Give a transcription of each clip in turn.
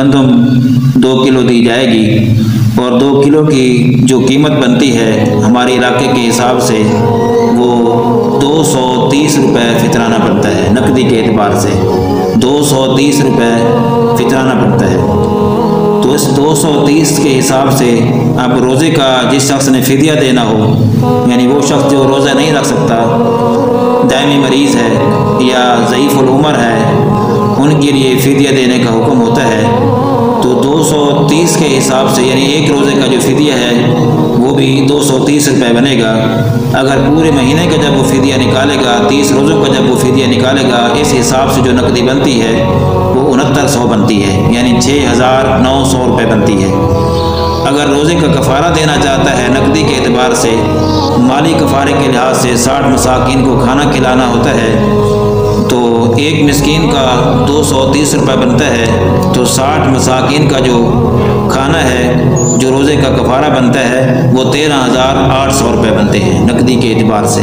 گندم 2 کلو دی جائے گی، اور 2 کلو کی جو قیمت بنتی ہے ہمارے علاقے کے حساب سے وہ 230 روپے فطرانہ بنتا ہے، نقدی کے اعتبار سے 230 روپے فطرانہ بنتا ہے۔ تو اس 230 کے حساب سے اب روزے کا جس شخص نے فدیہ دینا ہو، یعنی وہ شخص جو روزہ نہیں رکھ سکتا، دائمی مریض ہے یا ضعیف العمر ہے، ان کے لیے فدیہ دینے کا حکم ہوتا ہے۔ تو 230 کے حساب سے یعنی ایک روزے کا جو فدیہ ہے وہ بھی 230 روپے بنے گا۔ اگر پورے مہینے کا جب وہ فدیہ نکالے گا، 30 روزوں کا جب وہ فدیہ نکالے گا، اس حساب سے جو نقدی بنتی ہے وہ 6900 بنتی ہے، یعنی 6900 روپے بنتی ہے۔ اگر روزے کا کفارہ دینا چاہتا ہے نقدی کے اعتبار سے، مالی کفارے کے لحاظ سے 60 مساکین کو کھانا کھلانا ہوتا ہے، تو ایک مسکین کا 230 روپے بنتا ہے، تو 60 مساکین کا جو کھانا ہے جو روزے کا کفارہ بنتا ہے وہ 13800 روپے بنتے ہیں نقدی کے اعتبار سے۔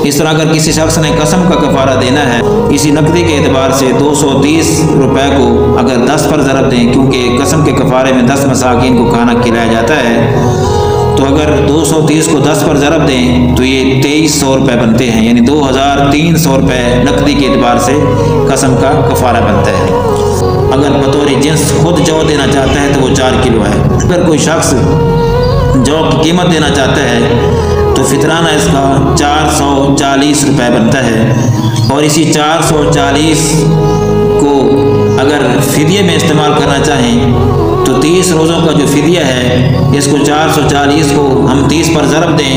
اس طرح اگر کسی شخص نے قسم کا کفارہ دینا ہے اسی نقدی کے اعتبار سے 230 روپے کو اگر 10 پر ضرب دیں، کیونکہ قسم کے کفارے میں 10 مساکین کو کھانا کھلایا جاتا ہے، تو اگر 230 کو 10 پر ضرب دیں تو یہ 2300 روپے بنتے ہیں، یعنی 2300 روپے نقدی کے اعتبار سے قسم کا کفارہ بنتا ہے۔ اگر بطور جنس خود جو دینا چاہتا ہے تو وہ 4 کلو ہے۔ اگر کوئی شخص جو کی قیمت دینا چاہتا ہے تو فطرانہ اس کا 440 روپے بنتا ہے، اور اسی 440 کو اگر فدیے میں استعمال کرنا چاہیں تو 30 روزوں کا جو فدیہ ہے اس کو 440 کو ہم 30 پر ضرب دیں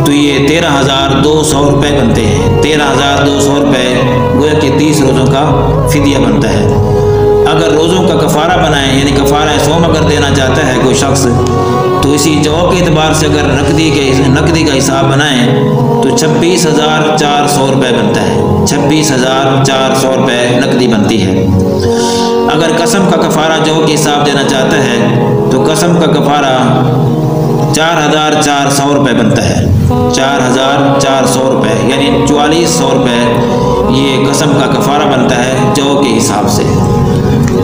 تو یہ 13200 روپے بنتے ہیں۔ 13200 روپے گویا کہ 30 روزوں کا فدیہ بنتا ہے۔ اگر روزوں کا کفارہ بنائیں، یعنی کفارہ صوم اگر دینا چاہتا ہے کوئی شخص، تو اسی جو کے اعتبار سے اگر نقدی کا حساب بنائیں تو 26400 روپے بنتا ہے۔ 26400 روپے نقدی بنتی ہے۔ اگر قسم کا کفارہ جو کے حساب دینا چاہتا ہے تو قسم کا کفارہ 4400 روپے بنتا ہے۔ 4400 روپے یعنی 4400 روپے یہ قسم کا کفارہ بنتا ہے جو کے حساب سے۔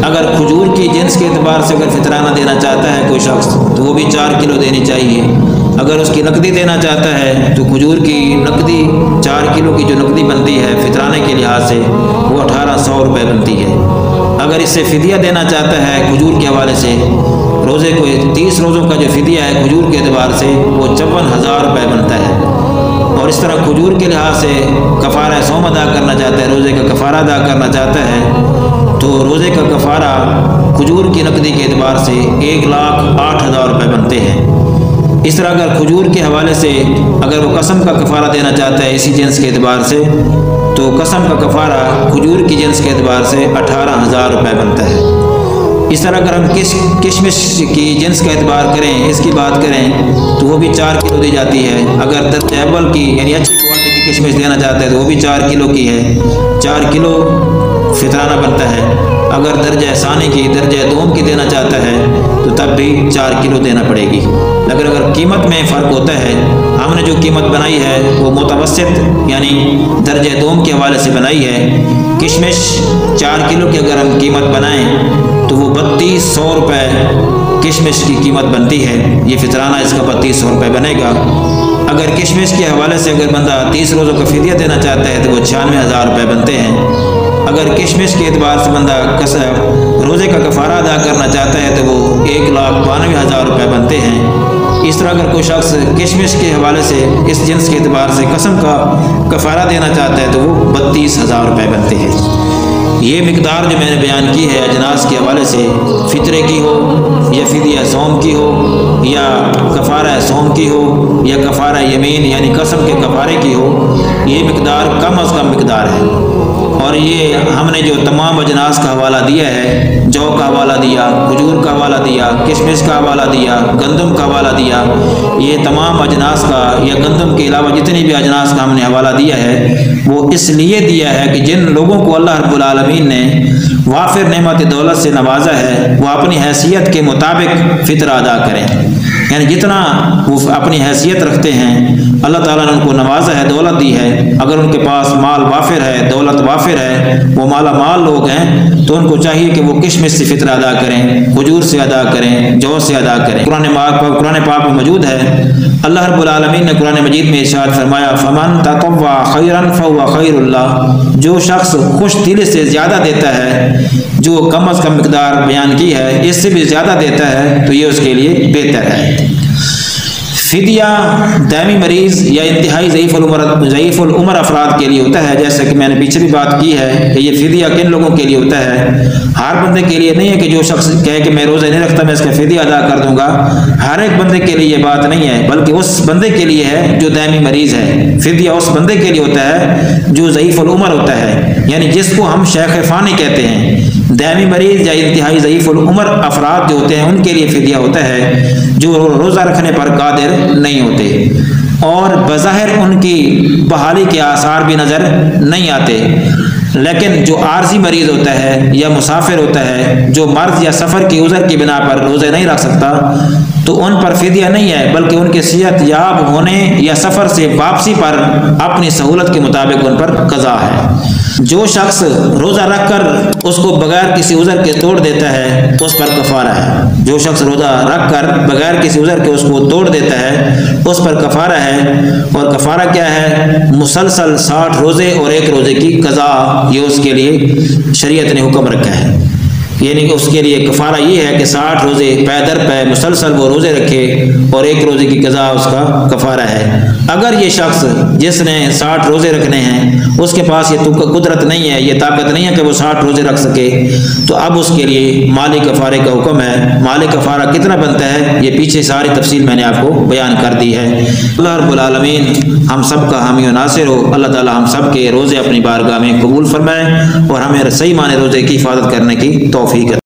اگر کھجور کی جنس کے اعتبار سے اگر فطرانہ دینا چاہتا ہے کوئی شخص تو وہ بھی 4 کلو دینی چاہیے۔ اگر اس کی نقدی دینا چاہتا ہے تو کھجور کی نقدی 4 کلو کی جو نقدی بنتی ہے فطرانے کے لحاظ سے وہ 1800 روپے بنتی ہے۔ اگر اس سے فدیہ دینا چاہتا ہے کھجور کے حوالے سے، روزے کو 30 روزوں کا جو فدیہ ہے کھجور کے اعتبار سے وہ 54000 روپے بنتا ہے۔ اور اس طرح کھجور کے لحاظ سے کفارہ صوم ادا کرنا چاہتا ہے، روزے کا کفارہ ادا کرنا چاہتا ہے، تو روزے کا کفارہ کھجور کی نقدی کے اعتبار سے 1,08,000 روپے بنتے ہیں۔ اس طرح اگر کھجور کے حوالے سے اگر وہ قسم کا کفارہ دینا چاہتا ہے اسی جنس کے اعتبار سے، تو قسم کا کفارہ کھجور کی جنس کے اعتبار سے 18,000 روپے بنتا ہے۔ اس طرح اگر ہم کشمش کی جنس کا اعتبار کریں، اس کی بات کریں تو وہ بھی 4 کلو دی جاتی ہے۔ اگر درجہ اول کی یعنی اچھی کوالٹی کی کشمش دینا چاہتا ہے تو وہ بھی 4 کلو کی ہے، 4 کلو فطرانہ بنتا ہے۔ اگر درجہ ثانی کی درجہ دوم کی دینا چاہتا ہے تو تب بھی 4 کلو دینا پڑے گی۔ لیکن اگر قیمت میں فرق ہوتا ہے، ہم نے جو قیمت بنائی ہے وہ متوسط یعنی درجہ دوم کے حوالے سے بنائی ہے۔ کشمش 4 کلو کی اگر ہم قیمت بنائیں تو وہ 3200 روپے کشمش کی قیمت بنتی ہے، یہ فطرانہ اس کا 3200 روپے بنے گا۔ اگر کشمش کے حوالے سے اگر بندہ 30 روزوں کا فدیہ دینا چاہتا ہے تو وہ 96,000 روپے بنتے ہیں۔ اگر کشمش کے اعتبار سے بندہ روزے کا کفارہ ادا کرنا چاہتا ہے تو وہ 1,92,000 روپے بنتے ہیں۔ اس طرح اگر کوئی شخص کشمش کے حوالے سے اس جنس کے اعتبار سے قسم کا کفارہ دینا چاہتا ہے تو وہ 32,000 روپے بنتے ہیں۔ یہ مقدار جو میں نے بیان کی ہے اجناس کے حوالے سے، فطرے کی ہو یا فدیہ صوم کی ہو یا کفارہ صوم کی ہو یا کفارہ یمین یعنی قسم کے کفارے کی ہو، یہ مقدار کم از کم مقدار ہے۔ اور یہ ہم نے جو تمام اجناس کا حوالہ دیا ہے، جو کا حوالہ دیا، کھجور کا حوالہ دیا، کشمش کا حوالہ دیا، گندم کا حوالہ دیا، یہ تمام اجناس کا یا گندم کے علاوہ جتنی بھی اجناس کا ہم نے حوالہ دیا ہے وہ اس لیے دیا ہے کہ جن لوگوں کو اللہ رب العالمین نے وافر نعمت دولت سے نوازا ہے وہ اپنی حیثیت کے مطابق فطرہ ادا کریں۔ یعنی جتنا وہ اپنی حیثیت رکھتے ہیں اللہ تعالیٰ نے ان کو نوازا ہے، دولت دی ہے، اگر ان کے پاس مال وافر ہے، دولت وافر ہے، وہ مالا مال لوگ ہیں، تو ان کو چاہیے کہ وہ کشمش سے فطر ادا کریں، کھجور سے ادا کریں، جو سے ادا کریں۔ قرآن پاک میں موجود ہے، اللہ رب العالمین نے قرآن مجید میں ارشاد فرمایا فمن تطوع خیرا فهو خیر اللہ، جو شخص خوش دلی سے زیادہ دیتا ہے، جو کم از کم مقدار بیان کی ہے اس سے بھی زیادہ دیتا ہے تو یہ اس کے لیے بہتر ہے۔ فدیہ دائمی مریض یا انتہائی ضعیف العمر افراد کے لیے ہوتا ہے، جیسا کہ میں نے پیچھے بھی بات کی ہے کہ یہ فدیہ کن لوگوں کے لیے ہوتا ہے۔ ہر بندے کے لیے نہیں ہے کہ جو شخص کہے کہ میں روزہ نہیں رکھتا میں اس کا فدیہ ادا کر دوں گا، ہر ایک بندے کے لیے یہ بات نہیں ہے، بلکہ اس بندے کے لیے ہے جو دائمی مریض ہے۔ فدیہ اس بندے کے لیے ہوتا ہے جو ضعیف العمر ہوتا ہے، یعنی جس کو ہم شیخ فانی کہتے ہیں۔ دائمی مریض یا انتہائی ضعیف العمر افراد جو ہوتے ہیں ان کے لیے فدیہ ہوتا ہے، جو روزہ رکھنے پر قادر نہیں ہوتے اور بظاہر ان کی بحالی کے آثار بھی نظر نہیں آتے، لیکن جو عارضی مریض ہوتا ہے یا مسافر ہوتا ہے جو مرض یا سفر کی عذر کی بنا پر روزے نہیں رکھ سکتا تو ان پر فدیہ نہیں ہے، بلکہ ان کے صحت یاب ہونے یا سفر سے واپسی پر اپنی سہولت کے مطابق ان پر قضا ہے۔ جو شخص روزہ رکھ کر اس کو بغیر کسی عذر کے توڑ دیتا ہے اس پر کفارہ ہے۔ جو شخص روزہ رکھ کر بغیر کسی عذر کے اس کو توڑ دیتا ہے اس پر کفارہ ہے، اور کفارہ کیا ہے؟ مسلسل 60 روزے اور 1 روزے کی قضا، یہ اس کے لیے شریعت نے حکم رکھا ہے۔ یعنی کہ اس کے لیے کفارہ یہ ہے کہ 60 روزے پے در پے مسلسل وہ روزے رکھے اور 1 روزے کی قضا اس کا کفارہ ہے۔ اگر یہ شخص جس نے 60 روزے رکھنے ہیں اس کے پاس یہ قدرت نہیں ہے، یہ طاقت نہیں ہے کہ وہ 60 روزے رکھ سکے، تو اب اس کے لیے مالی کفارے کا حکم ہے۔ مالی کفارہ کتنا بنتا ہے یہ پیچھے ساری تفصیل میں نے آپ کو بیان کر دی ہے۔ اللہ رب العالمین ہم سب کا حامی و ناصر ہو۔ اللہ تعالی ہم سب کے روزے اپنی بارگاہ میں قبول فرمائے اور ہمیں صحیح معنی روزے کی حفاظت کرنے کی توفیق